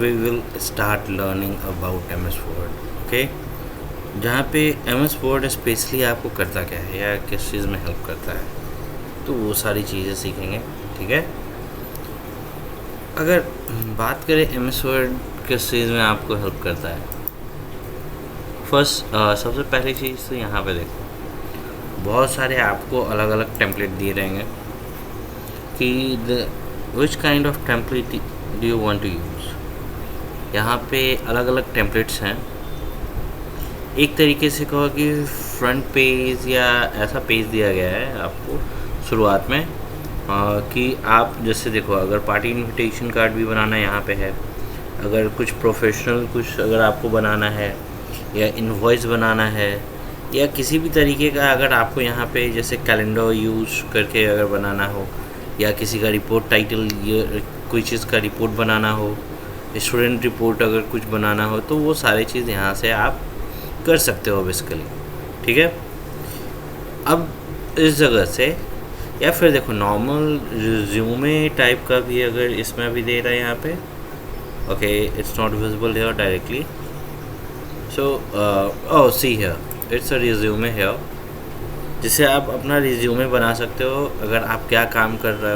We will start learning about MS Word. Okay, जहाँ पे MS Word specially आपको करता क्या है या किस चीज़ में हेल्प करता है, तो वो सारी चीज़ें सीखेंगे. ठीक है. अगर बात करें MS Word किस चीज़ में आपको हेल्प करता है, फर्स्ट सबसे पहली चीज़ तो यहाँ पे देखो, बहुत सारे आपको अलग अलग टेम्पलेट दिए रहेंगे कि which kind of template do you want to use. यहाँ पे अलग अलग टेम्पलेट्स हैं. एक तरीके से कहो कि फ्रंट पेज या ऐसा पेज दिया गया है आपको शुरुआत में कि आप जैसे देखो, अगर पार्टी इनविटेशन कार्ड भी बनाना यहाँ पे है, अगर कुछ प्रोफेशनल कुछ अगर आपको बनाना है या इनवॉइस बनाना है या किसी भी तरीके का अगर आपको यहाँ पे जैसे कैलेंडर यूज़ करके अगर बनाना हो या किसी का रिपोर्ट टाइटल कोई चीज़ का रिपोर्ट बनाना हो, स्टूडेंट रिपोर्ट अगर कुछ बनाना हो, तो वो सारी चीज़ यहाँ से आप कर सकते हो बेसिकली. ठीक है. अब इस जगह से या फिर देखो नॉर्मल रिज्यूमे टाइप का भी अगर इसमें भी दे रहा है यहाँ पे. Okay, it's not visible here directly. So see here it's a resume here, जिसे आप अपना रिज्यूमे बना सकते हो. अगर आप क्या काम कर रहे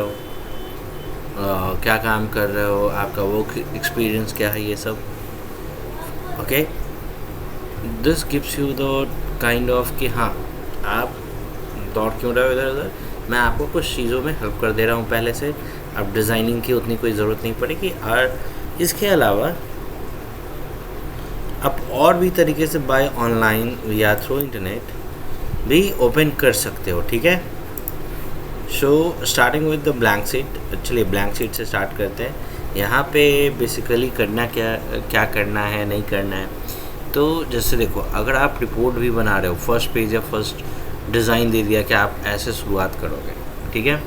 हो, आपका वर्क एक्सपीरियंस क्या है, ये सब. Okay, this gives you the kind of कि हाँ, आप दौड़ क्यों रहे हो इधर उधर, मैं आपको कुछ चीज़ों में हेल्प कर दे रहा हूँ पहले से. अब डिज़ाइनिंग की उतनी कोई ज़रूरत नहीं पड़ेगी. और इसके अलावा आप और भी तरीके से बाय ऑनलाइन या थ्रू इंटरनेट भी ओपन कर सकते हो. ठीक है. So starting with the blank sheet. चलिए ब्लैंक शीट से स्टार्ट करते हैं. यहाँ पे बेसिकली करना क्या करना है, नहीं करना है. तो जैसे देखो, अगर आप रिपोर्ट भी बना रहे हो, फर्स्ट पेज या फर्स्ट डिज़ाइन दे दिया कि आप ऐसे शुरुआत करोगे. ठीक है.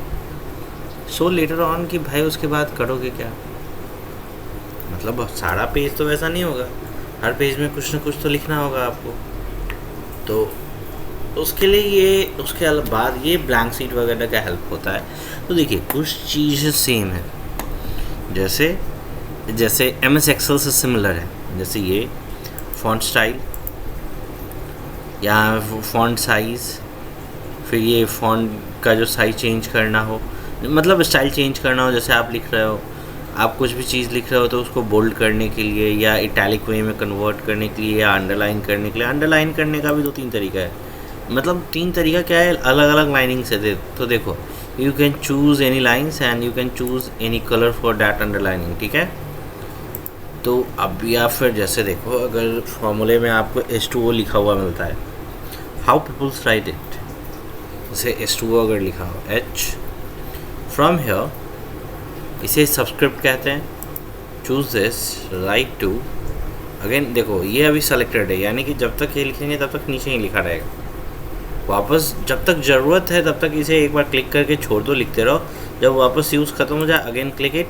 सो लेटर ऑन कि भाई उसके बाद करोगे क्या, मतलब सारा पेज तो वैसा नहीं होगा, हर पेज में कुछ ना कुछ तो लिखना होगा आपको. तो उसके लिए ये उसके बाद ये ब्लैंक शीट वगैरह का हेल्प होता है. तो देखिए कुछ चीज़ें सेम है, जैसे MS एक्सेल से सिमिलर है. जैसे ये फॉन्ट स्टाइल या फॉन्ट साइज़, फिर ये फॉन्ट का जो साइज़ चेंज करना हो, मतलब स्टाइल चेंज करना हो. जैसे आप लिख रहे हो, आप कुछ भी चीज़ लिख रहे हो तो उसको बोल्ड करने के लिए या इटैलिक वे में कन्वर्ट करने के लिए या अंडरलाइन करने के लिए. अंडरलाइन करने का भी 2-3 तरीका है, मतलब 3 तरीका क्या है, अलग अलग लाइनिंग से. तो देखो, you can choose any lines and you can choose any colour for that underlining. ठीक है. तो अब या फिर जैसे देखो, अगर फॉर्मूले में आपको H2O लिखा हुआ मिलता है, हाउ पीपल्स राइट इट, जैसे H2O अगर लिखा हो H फ्रॉम हियर, इसे सबस्क्रिप्ट कहते हैं. Choose this, write two. Again देखो, ये अभी सेलेक्टेड है, यानी कि जब तक ये लिखेंगे तब तक नीचे ही लिखा रहेगा. वापस जब तक ज़रूरत है तब तक इसे एक बार क्लिक करके छोड़ दो, लिखते रहो. जब वापस यूज़ ख़त्म हो जाए, अगेन क्लिक इट,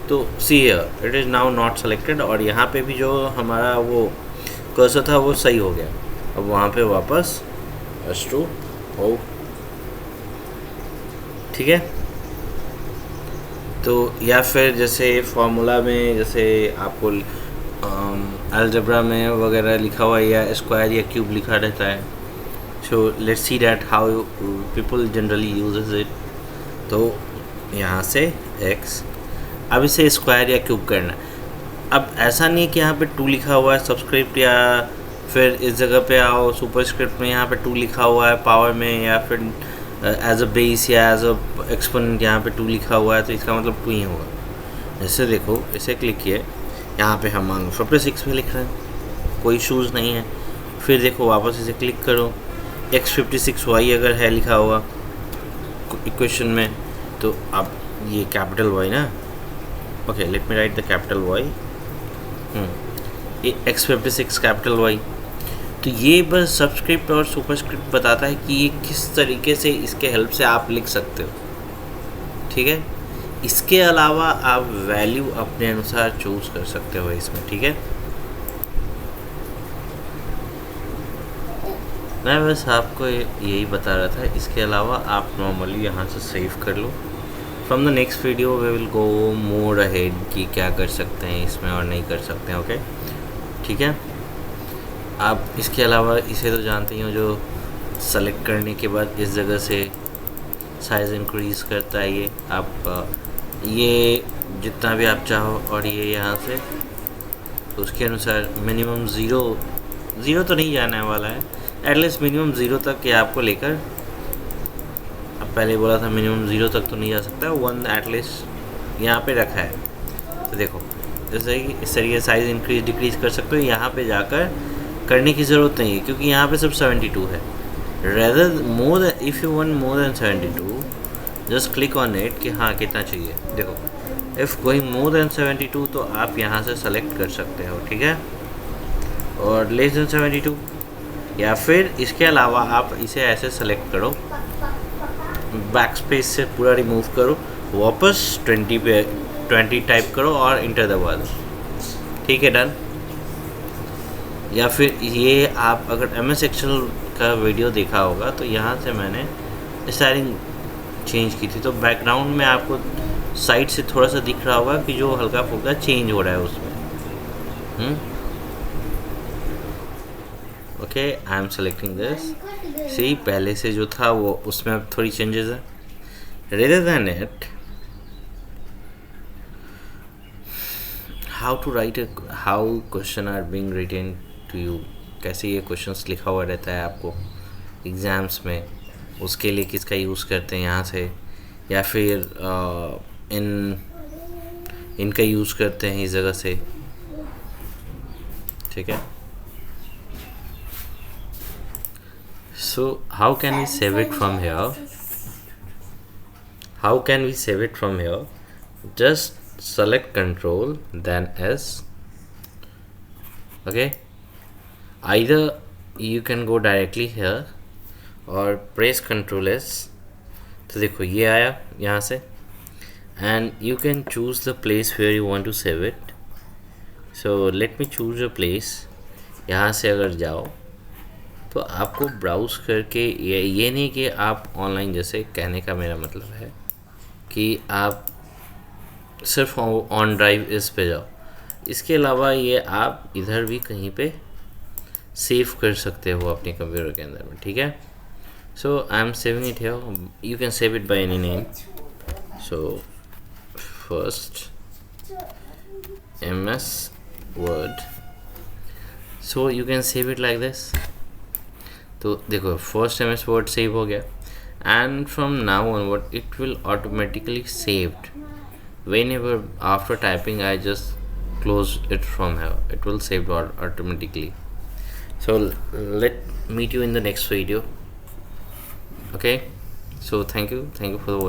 तो see here it is now not selected. और यहाँ पे भी जो हमारा वो कर्सर था वो सही हो गया. अब वहाँ पे वापस H2 हो. ठीक है. तो या फिर जैसे फार्मूला में जैसे आपको अलजेब्रा में वगैरह लिखा हुआ या स्क्वायर या क्यूब लिखा रहता है. So let's see that how people generally uses it. तो यहाँ से x, अब इसे स्क्वायर या क्यूब करना है. अब ऐसा नहीं कि यहाँ पे 2 लिखा हुआ है सबस्क्रिप्ट, या फिर इस जगह पे आओ सुपरस्क्रिप्ट में यहाँ पे 2 लिखा हुआ है पावर में, या फिर एज अ बेस या एज अ एक्सपोनेंट यहाँ पे 2 लिखा हुआ है, तो इसका मतलब 2 ही होगा. जैसे देखो, इसे क्लिक किए, यहाँ पे हम मान लो 56 में लिख रहे हैं, कोई इशूज़ नहीं है. फिर देखो वापस इसे क्लिक करो, X56Y अगर है लिखा हुआ इक्वेशन में, तो अब ये कैपिटल Y ना. Okay, let me right the capital Y. ये X56 कैपिटल Y. तो ये बस सबस्क्रिप्ट और सुपरस्क्रिप्ट बताता है कि ये किस तरीके से इसके हेल्प से आप लिख सकते हो. ठीक है. इसके अलावा आप वैल्यू अपने अनुसार चूज़ कर सकते हो इसमें. ठीक है. मैं बस आपको यही बता रहा था. इसके अलावा आप नॉर्मली यहाँ से सेव कर लो, from the next video we will go more ahead कि क्या कर सकते हैं इसमें और नहीं कर सकते हैं। ओके, ठीक है। आप इसके अलावा इसे तो जानते ही हो, जो सेलेक्ट करने के बाद इस जगह से साइज़ इंक्रीज़ करता है। ये आप ये जितना भी आप चाहो, और ये यहाँ से उसके अनुसार मिनिमम ज़ीरो तो नहीं जाने वाला है, एटलीस्ट मिनिमम 0 तक ये आपको लेकर, अब पहले बोला था मिनिमम 0 तक तो नहीं जा सकता, 1 एटलीस्ट यहाँ पे रखा है। तो देखो जैसे कि इस तरीके साइज़ इंक्रीज डिक्रीज़ कर सकते हो। यहाँ पे जाकर करने की ज़रूरत नहीं है क्योंकि यहाँ पे सिर्फ 72 है। Rather more than, if you want more than 72 just click on it कि हाँ कितना चाहिए। देखो इफ़ गोइंग मोर देन 72 तो आप यहाँ से सेलेक्ट कर सकते हो, ठीक है। और लेस देन 72, या फिर इसके अलावा आप इसे ऐसे सेलेक्ट करो, बैक स्पेस से पूरा रिमूव करो, वापस 20 पे 20 टाइप करो और इंटर दबा दो, ठीक है, डन। या फिर ये आप अगर MS Excel का वीडियो देखा होगा तो यहाँ से मैंने स्टाइलिंग चेंज की थी, तो बैकग्राउंड में आपको साइड से थोड़ा सा दिख रहा होगा कि जो हल्का फुल्का चेंज हो रहा है उसमें। Okay, I am selecting this. See पहले से जो था वो उसमें अब थोड़ी चेंजेस है। Rather than it, how to write, how question are being written to you, कैसे ये क्वेश्चंस लिखा हुआ रहता है आपको एग्ज़ाम्स में, उसके लिए किसका यूज़ करते हैं यहाँ से, या फिर इनका यूज़ करते हैं इस जगह से, ठीक है। So how can we save it from here? How can we save it from here? Just select Control then S. Okay. Either you can go directly here or press Control S. तो देखो ये आया यहाँ से, and you can choose the place where you want to save it. So let me choose a place. यहाँ से अगर जाओ तो आपको ब्राउज़ करके, ये नहीं कि आप ऑनलाइन, जैसे कहने का मेरा मतलब है कि आप सिर्फ ऑन ड्राइव इस पे जाओ, इसके अलावा ये आप इधर भी कहीं पे सेव कर सकते हो अपने कंप्यूटर के अंदर में, ठीक है। So I am saving it here, you can save it by any name. So first MS Word, so you can save it like this. तो देखो फर्स्ट MS Word सेव हो गया, and from now onward it will automatically saved whenever after typing I just close it from here, it will save automatically. So let meet you in the next video. Okay, so thank you for the watching.